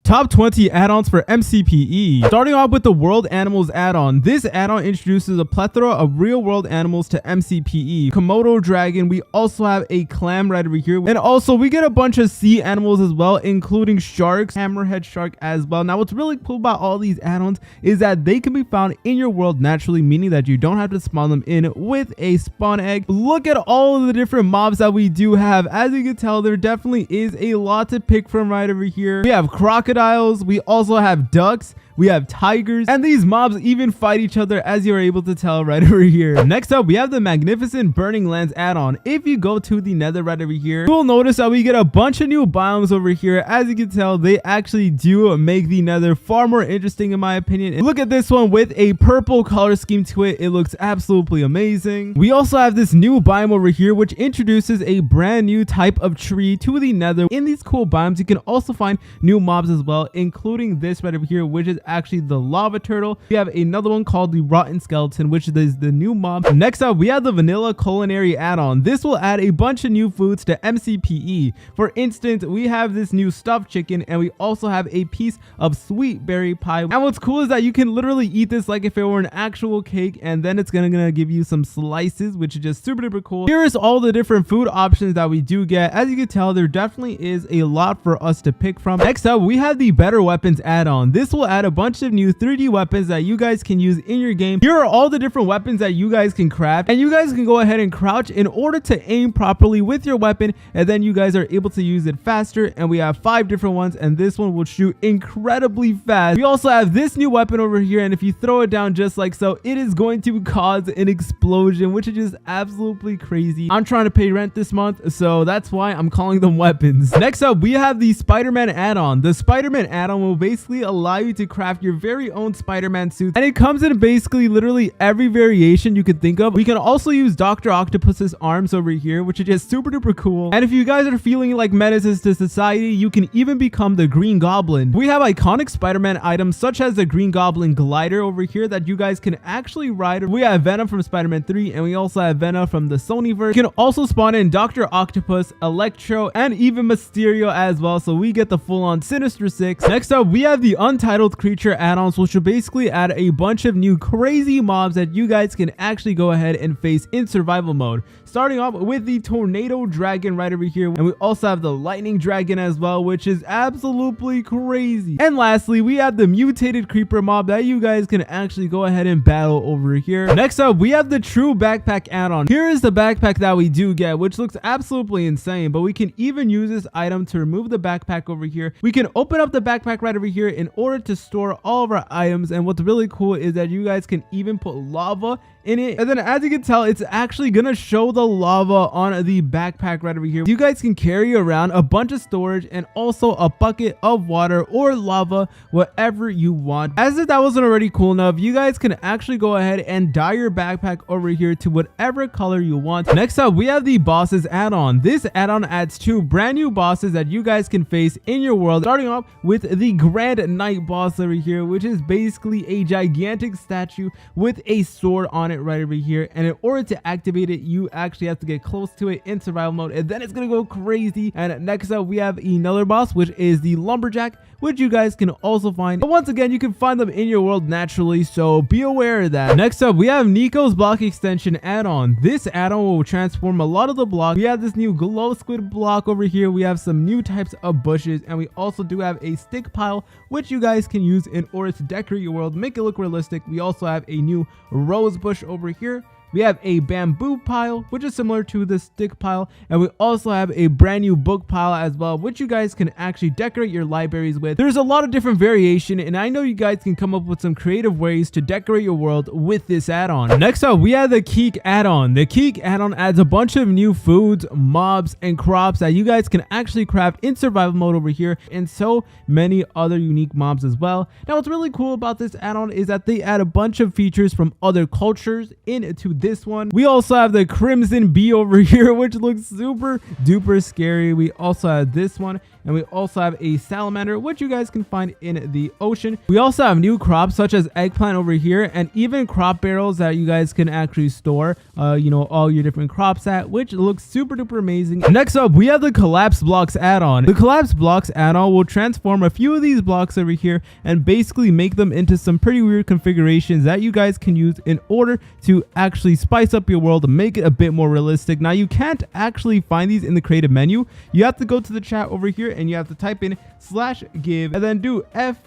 Top 20 add-ons for MCPE. Starting off with the World Animals add-on. This add-on introduces a plethora of real-world animals to MCPE. Komodo dragon. We also have a clam right over here. And also we get a bunch of sea animals as well, including sharks, hammerhead shark as well. Now what's really cool about all these add-ons is that they can be found in your world naturally, meaning that you don't have to spawn them in with a spawn egg. Look at all of the different mobs that we do have. As you can tell, there definitely is a lot to pick from right over here. We have crocodiles. We also have ducks. We have tigers, and these mobs even fight each other, as you're able to tell right over here. Next up, we have the Magnificent Burning Lands add-on. If you go to the nether right over here, you will notice that we get a bunch of new biomes over here. As you can tell, they actually do make the nether far more interesting in my opinion. And look at this one with a purple color scheme to it. It looks absolutely amazing. We also have this new biome over here, which introduces a brand new type of tree to the nether. In these cool biomes, you can also find new mobs as well, including this right over here, which is actually the lava turtle. We have another one called the rotten skeleton, which is the new mob. Next up, we have the vanilla culinary add-on. This will add a bunch of new foods to MCPE. For instance, we have this new stuffed chicken, and we also have a piece of sweet berry pie. And what's cool is that you can literally eat this like if it were an actual cake, and then it's gonna give you some slices, which is just super duper cool. Here is all the different food options that we do get. As you can tell, there definitely is a lot for us to pick from. Next up, we have the better weapons add-on. This will add a bunch of new 3D weapons that you guys can use in your game. Here are all the different weapons that you guys can craft, and you guys can go ahead and crouch in order to aim properly with your weapon, and then you guys are able to use it faster. And we have 5 different ones, and this one will shoot incredibly fast. We also have this new weapon over here, and if you throw it down just like so, it is going to cause an explosion, which is just absolutely crazy. I'm trying to pay rent this month, so that's why I'm calling them weapons. Next up, we have the Spider-Man add-on. The Spider-Man add-on will basically allow you to craft your very own Spider-Man suit, and it comes in basically literally every variation you could think of. We can also use Dr. Octopus's arms over here, which is just super duper cool. And if you guys are feeling like menaces to society, you can even become the Green Goblin. We have iconic Spider-Man items such as the Green Goblin glider over here that you guys can actually ride. We have Venom from Spider-Man 3, and we also have Venom from the Sonyverse. You can also spawn in Dr. Octopus, Electro, and even Mysterio as well, so we get the full-on Sinister Six. Next up, we have the Untitled Creature add-ons, which will basically add a bunch of new crazy mobs that you guys can actually go ahead and face in survival mode. Starting off with the Tornado Dragon right over here, and we also have the Lightning Dragon as well, which is absolutely crazy. And lastly, we have the Mutated Creeper mob that you guys can actually go ahead and battle over here. Next up, we have the True Backpack add-on. Here is the backpack that we do get, which looks absolutely insane, but we can even use this item to remove the backpack over here. We can open up the backpack right over here in order to store all of our items, and what's really cool is that you guys can even put lava in it, and then as you can tell, it's actually gonna show the lava on the backpack right over here. You guys can carry around a bunch of storage and also a bucket of water or lava, whatever you want. As if that wasn't already cool enough, you guys can actually go ahead and dye your backpack over here to whatever color you want. Next up, we have the bosses add-on. This add-on adds 2 brand new bosses that you guys can face in your world, starting off with the Grand Knight boss over here, which is basically a gigantic statue with a sword on it right over here, and in order to activate it, you actually have to get close to it in survival mode, and then it's gonna go crazy. And next up, we have another boss, which is the Lumberjack, which you guys can also find, but once again, you can find them in your world naturally, so be aware of that. Next up, we have Nico's block extension add-on. This add-on will transform a lot of the blocks. We have this new glow squid block over here. We have some new types of bushes, and we also do have a stick pile, which you guys can use in order to decorate your world, make it look realistic. We also have a new rose bush over here. We have a bamboo pile, which is similar to the stick pile, and we also have a brand new book pile as well, which you guys can actually decorate your libraries with. There's a lot of different variation, and I know you guys can come up with some creative ways to decorate your world with this add-on. Next up, we have the Keek add-on. The Keek add-on adds a bunch of new foods, mobs, and crops that you guys can actually craft in survival mode over here, and so many other unique mobs as well. Now, what's really cool about this add-on is that they add a bunch of features from other cultures into this one. We also have the Crimson Bee over here, which looks super duper scary. We also have this one, and we also have a salamander, which you guys can find in the ocean. We also have new crops such as eggplant over here, and even crop barrels that you guys can actually store all your different crops at, which looks super duper amazing. Next up, we have the collapse blocks add-on. The collapse blocks add-on will transform a few of these blocks over here and basically make them into some pretty weird configurations that you guys can use in order to actually spice up your world and make it a bit more realistic. Now, you can't actually find these in the creative menu. You have to go to the chat over here and you have to type in /give and then do F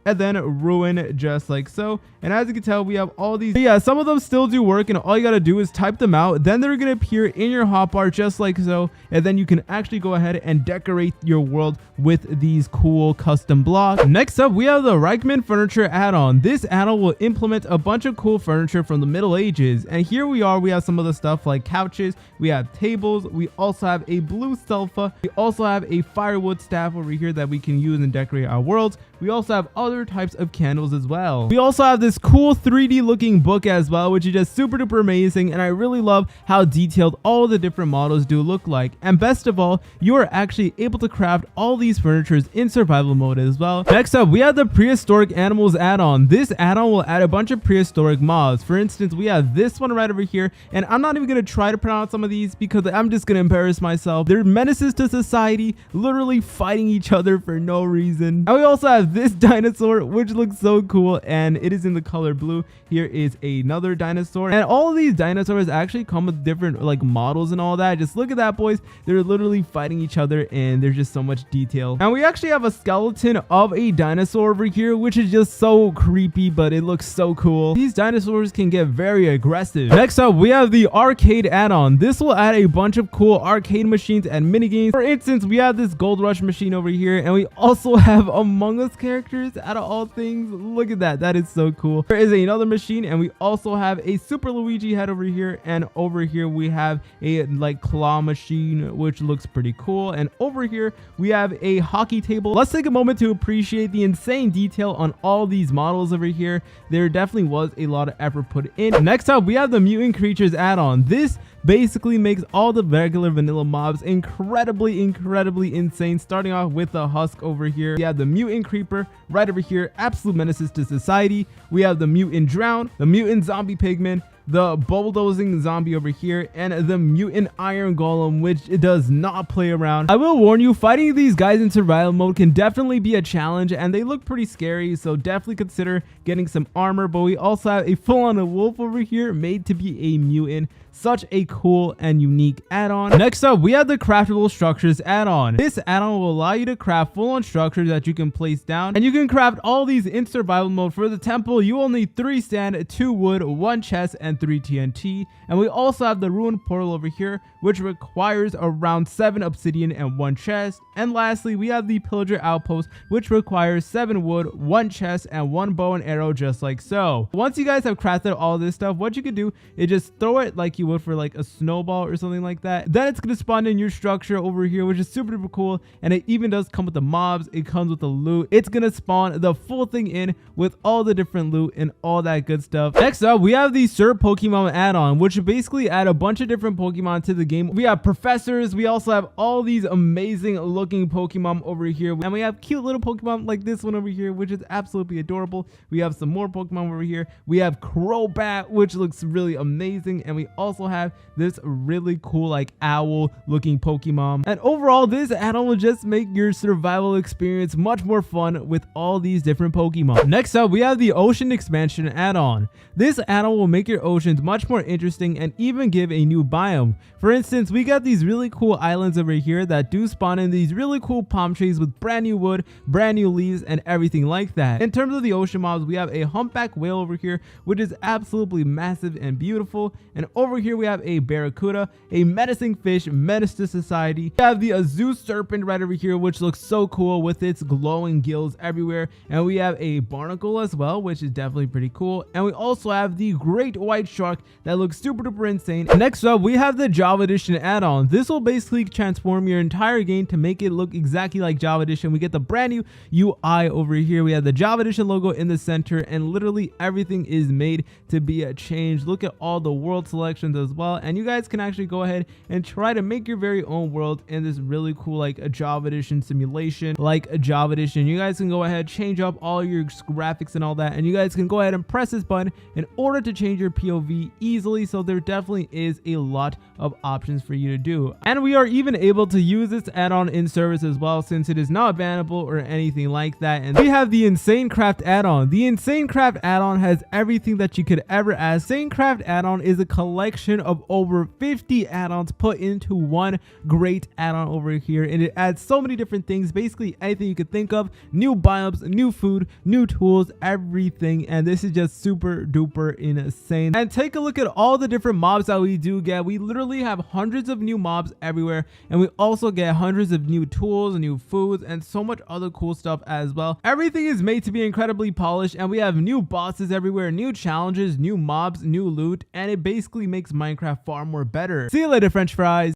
and then ruin, just like so. And as you can tell, we have all these. Yeah, some of them still do work, and all you gotta do is type them out. Then they're gonna appear in your hotbar just like so, and then you can actually go ahead and decorate your world with these cool custom blocks. Next up, we have the Reichman furniture add-on. This add-on will implement a bunch of cool furniture from the Middle Ages, and here we have some of the stuff like couches, we have tables, we also have a blue sofa, we also have a firewood staff over here that we can use and decorate our worlds. We also have other types of candles as well. We also have this cool 3D looking book as well, which is just super duper amazing, and I really love how detailed all the different models do look like. And best of all, you are actually able to craft all these furnitures in survival mode as well. Next up, we have the prehistoric animals add-on. This add-on will add a bunch of prehistoric mobs. For instance, we have this one right over here, and I'm not even going to try to pronounce some of these because I'm just going to embarrass myself. They're menaces to society, literally fighting each other for no reason. And we also have this dinosaur, which looks so cool, and it is in the color blue. Here is another dinosaur, and all of these dinosaurs actually come with different like models and all that. Just look at that, boys. They're literally fighting each other, and there's just so much detail. And we actually have a skeleton of a dinosaur over here, which is just so creepy, but it looks so cool. These dinosaurs can get very aggressive. Next up, we have the arcade add-on. This will add a bunch of cool arcade machines and mini games. For instance, we have this Gold Rush machine over here, and we also have Among Us characters out of all things. Look at that. That is so cool. There is another machine, and we also have a Super Luigi head over here, and over here we have a like claw machine, which looks pretty cool. And over here we have a hockey table. Let's take a moment to appreciate the insane detail on all these models over here. There definitely was a lot of effort put in. Next up, we have the mutant creatures add-on. This basically makes all the regular vanilla mobs incredibly insane, starting off with the husk over here. We have the mutant creeper right over here, absolute menaces to society. We have the mutant drown, the mutant zombie pigman, the bulldozing zombie over here, and the mutant iron golem, which does not play around. I will warn you, fighting these guys in survival mode can definitely be a challenge, and they look pretty scary, so definitely consider getting some armor. But we also have a full-on wolf over here made to be a mutant. Such a cool and unique add-on. Next up, we have the craftable structures add-on. This add-on will allow you to craft full-on structures that you can place down, and you can craft all these in survival mode. For the temple, you will need 3 sand, 2 wood, 1 chest, and 3 TNT. And we also have the ruined portal over here, which requires around 7 obsidian and 1 chest. And lastly, we have the pillager outpost, which requires 7 wood, 1 chest, and 1 bow and arrow, just like so. Once you guys have crafted all this stuff, what you can do is just throw it like you would for like a snowball or something like that. Then it's gonna spawn in your structure over here, which is super duper cool. And it even does come with the mobs. It comes with the loot. It's gonna spawn the full thing in with all the different loot and all that good stuff. Next up, we have the Sir Pokemon add-on, which basically add a bunch of different Pokemon to the game. We have professors. We also have all these amazing looking Pokemon over here, and we have cute little Pokemon like this one over here, which is absolutely adorable. We have some more Pokemon over here. We have Crobat, which looks really amazing, and we also have this really cool like owl looking Pokemon. And overall, this add-on will just make your survival experience much more fun with all these different Pokemon. Next up, we have the ocean expansion add-on. This add-on will make your oceans much more interesting and even give a new biome. For instance, we got these really cool islands over here that do spawn in these really cool palm trees with brand new wood, brand new leaves, and everything like that. In terms of the ocean mobs, we have a humpback whale over here, which is absolutely massive and beautiful. And over here we have a barracuda, a menacing fish, menace to society. We have the Azoo serpent right over here, which looks so cool with its glowing gills everywhere. And we have a barnacle as well, which is definitely pretty cool. And we also have the great white shark that looks super duper insane. Next up, we have the Java Edition add-on. This will basically transform your entire game to make it look exactly like Java Edition. We get the brand new UI over here. We have the Java Edition logo in the center, and literally everything is made to be a change. Look at all the world selections add-ons as well, and you guys can actually go ahead and try to make your very own world in this really cool like a Java Edition simulation, like a Java Edition. You guys can go ahead, change up all your graphics and all that, and you guys can go ahead and press this button in order to change your POV easily. So there definitely is a lot of options for you to do, and we are even able to use this add-on in service as well, since it is not bannable or anything like that. And we have the Insane Craft add-on. The Insane Craft add-on has everything that you could ever ask. Insane Craft add-on is a collection of over 50 add-ons put into one great add-on over here, and it adds so many different things, basically anything you could think of, new biomes, new food, new tools, everything. And this is just super duper insane. And take a look at all the different mobs that we do get. We literally have hundreds of new mobs everywhere, and we also get hundreds of new tools, new foods, and so much other cool stuff as well. Everything is made to be incredibly polished, and we have new bosses everywhere, new challenges, new mobs, new loot, and it basically makes Minecraft far more better. See you later, French fries.